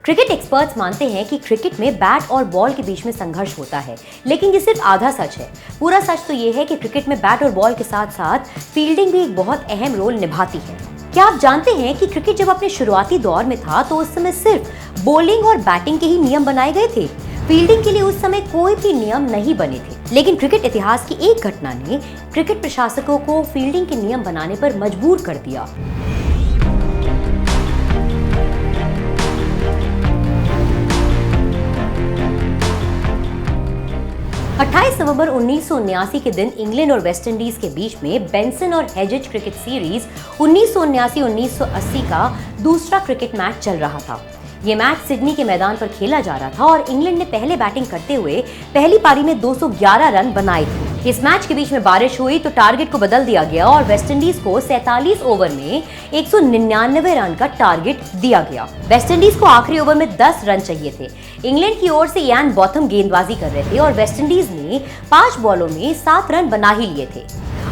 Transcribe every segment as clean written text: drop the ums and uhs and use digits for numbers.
Cricket experts मानते हैं कि क्रिकेट में बैट और बॉल के बीच में संघर्ष होता है, लेकिन ये सिर्फ आधा सच है। पूरा सच तो ये है कि क्रिकेट में बैट और बॉल के साथ साथ फील्डिंग भी एक बहुत अहम रोल निभाती है। क्या आप जानते हैं कि क्रिकेट जब अपने शुरुआती दौर में था तो उस समय सिर्फ बॉलिंग और बैटिंग के ही नियम बनाए गए थे। फील्डिंग के लिए उस समय कोई भी नियम नहीं बने थे। लेकिन क्रिकेट इतिहास की एक घटना ने क्रिकेट प्रशासकों को फील्डिंग के नियम बनाने पर मजबूर कर दिया। 28 नवंबर 1979 के दिन इंग्लैंड और वेस्ट इंडीज के बीच में बेंसन और हेजेज क्रिकेट सीरीज 1979-1980 का दूसरा क्रिकेट मैच चल रहा था। ये मैच सिडनी के मैदान पर खेला जा रहा था और इंग्लैंड ने पहले बैटिंग करते हुए पहली पारी में 211 रन बनाए थे। इस मैच के बीच में बारिश हुई तो टारगेट को बदल दिया गया और वेस्ट इंडीज को 47 ओवर में 199 रन का टारगेट दिया गया। वेस्ट इंडीज को आखिरी ओवर में 10 रन चाहिए थे। इंग्लैंड की ओर से इयान बॉथम गेंदबाजी कर रहे थे और वेस्ट इंडीज ने 5 बॉलों में 7 रन बना ही लिए थे।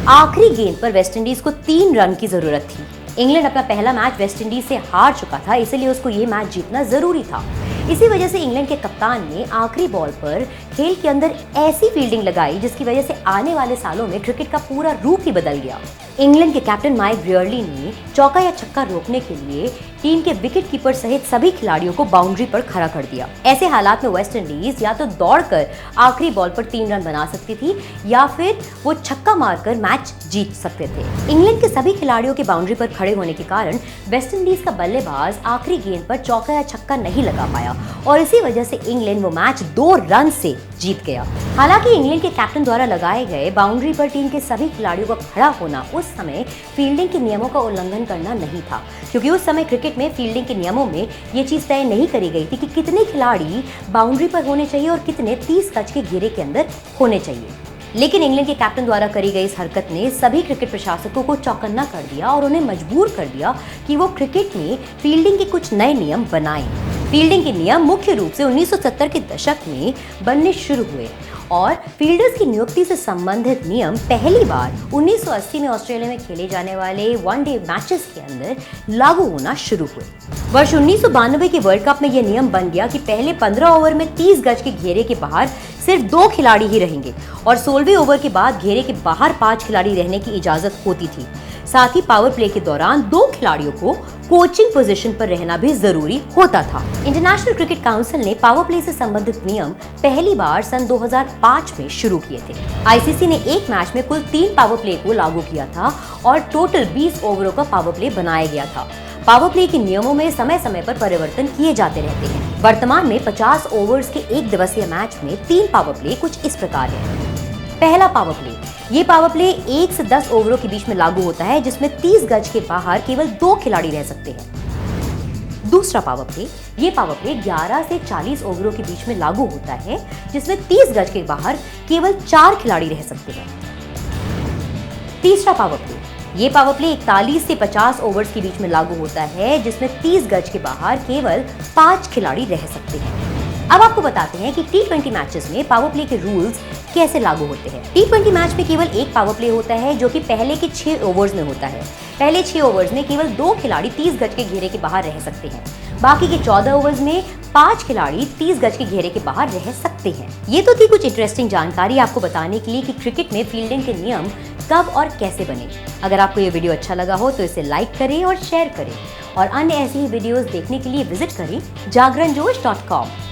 आखिरी गेंद पर वेस्ट इंडीज को 3 रन की जरूरत थी। इंग्लैंड अपना पहला मैच वेस्ट इंडीज से हार चुका था, इसलिए उसको ये मैच जीतना जरूरी था। इसी वजह से इंग्लैंड के कप्तान ने आखिरी बॉल पर खेल के अंदर ऐसी फील्डिंग लगाई जिसकी वजह से आने वाले सालों में क्रिकेट का पूरा रूप ही बदल गया। इंग्लैंड के कैप्टन माइक ब्रियरली ने चौका या छक्का रोकने के लिए टीम के विकेट कीपर सहित सभी खिलाड़ियों को बाउंड्री पर खड़ा कर दिया। ऐसे हालात में वेस्ट इंडीज या तो दौड़कर आखिरी बॉल पर 3 रन बना सकती थी या फिर वो छक्का मारकर मैच जीत सकते थे। इंग्लैंड के सभी खिलाड़ियों के बाउंड्री पर खड़े होने के कारण वेस्ट इंडीज का बल्लेबाज आखिरी गेंद पर चौका या छक्का नहीं लगा पाया और इसी वजह से इंग्लैंड वो मैच 2 रन से जीत गया। हालांकि इंग्लैंड के कैप्टन द्वारा लगाए गए बाउंड्री पर टीम के सभी खिलाड़ियों का खड़ा होना उस समय फील्डिंग के नियमों का उल्लंघन करना नहीं था, क्योंकि उस समय क्रिकेट में फील्डिंग के नियमों में ये चीज तय नहीं करी गई थी कि कितने खिलाड़ी बाउंड्री पर होने चाहिए और कितने 30 गज के घेरे के अंदर होने चाहिए। लेकिन इंग्लैंड के कैप्टन द्वारा करी गई इस हरकत ने सभी क्रिकेट प्रशासकों को चौकन्ना कर दिया और उन्हें मजबूर कर दिया कि वो क्रिकेट में फील्डिंग के कुछ नए नियम बनाएं। फील्डिंग के नियम मुख्य रूप से 1970 के दशक में बनने शुरू हुए और फील्डर्स की नियुक्ति से संबंधित नियम पहली बार 1980 में ऑस्ट्रेलिया में खेले जाने वाले वनडे मैचेस के अंदर लागू होना शुरू हुए। वर्ष 1992 के वर्ल्ड कप में यह नियम बन गया कि पहले 15 ओवर में 30 गज के घेरे के बाहर सिर्फ 2 खिलाड़ी ही रहेंगे और 16वें ओवर के बाद घेरे के बाहर 5 खिलाड़ी रहने की इजाजत होती थी। साथ ही पावर प्ले के दौरान 2 खिलाड़ियों को कोचिंग पोजीशन पर रहना भी जरूरी होता था। इंटरनेशनल क्रिकेट काउंसिल ने पावर प्ले से संबंधित नियम पहली बार सन 2005 में शुरू किए थे। आईसीसी ने एक मैच में कुल 3 पावर प्ले को लागू किया था और टोटल 20 ओवरों का पावर प्ले बनाया गया था। पावर प्ले के नियमों में समय समय पर परिवर्तन किए जाते रहते हैं। वर्तमान में 50 ओवर्स के एक दिवसीय मैच में 3 पावर प्ले कुछ इस प्रकार है। पहला पावर प्ले, ये पावर प्ले 1 से 10 ओवरों के बीच में लागू होता है, जिसमें 30 गज के बाहर केवल 2 खिलाड़ी रह सकते हैं। दूसरा पावर प्ले, ये पावर प्ले 11 से 40 ओवरों के बीच में लागू होता है, जिसमें 30 गज के बाहर केवल 4 खिलाड़ी रह सकते हैं। तीसरा पावर प्ले, ये पावर प्ले 41 से 50 ओवर्स के बीच में लागू होता है, जिसमें 30 गज के बाहर केवल 5 खिलाड़ी रह सकते हैं। अब आपको बताते हैं कि T20 मैचेस में पावर प्ले के रूल्स कैसे लागू होते हैं। T20 मैच में केवल एक पावर प्ले होता है जो कि पहले के 6 ओवर्स में होता है। पहले 6 ओवर्स में केवल 2 खिलाड़ी 30 गज के घेरे के बाहर रह सकते हैं। बाकी के 14 ओवर्स में 5 खिलाड़ी 30 गज के घेरे के बाहर रह सकते हैं। ये तो थी कुछ इंटरेस्टिंग जानकारी आपको बताने के लिए कि क्रिकेट में फील्डिंग के नियम कब और कैसे बने। अगर आपको ये वीडियो अच्छा लगा हो तो इसे लाइक करें और शेयर करें और अन्य ऐसी ही वीडियोस देखने के लिए विजिट करें जागरणजोश.com।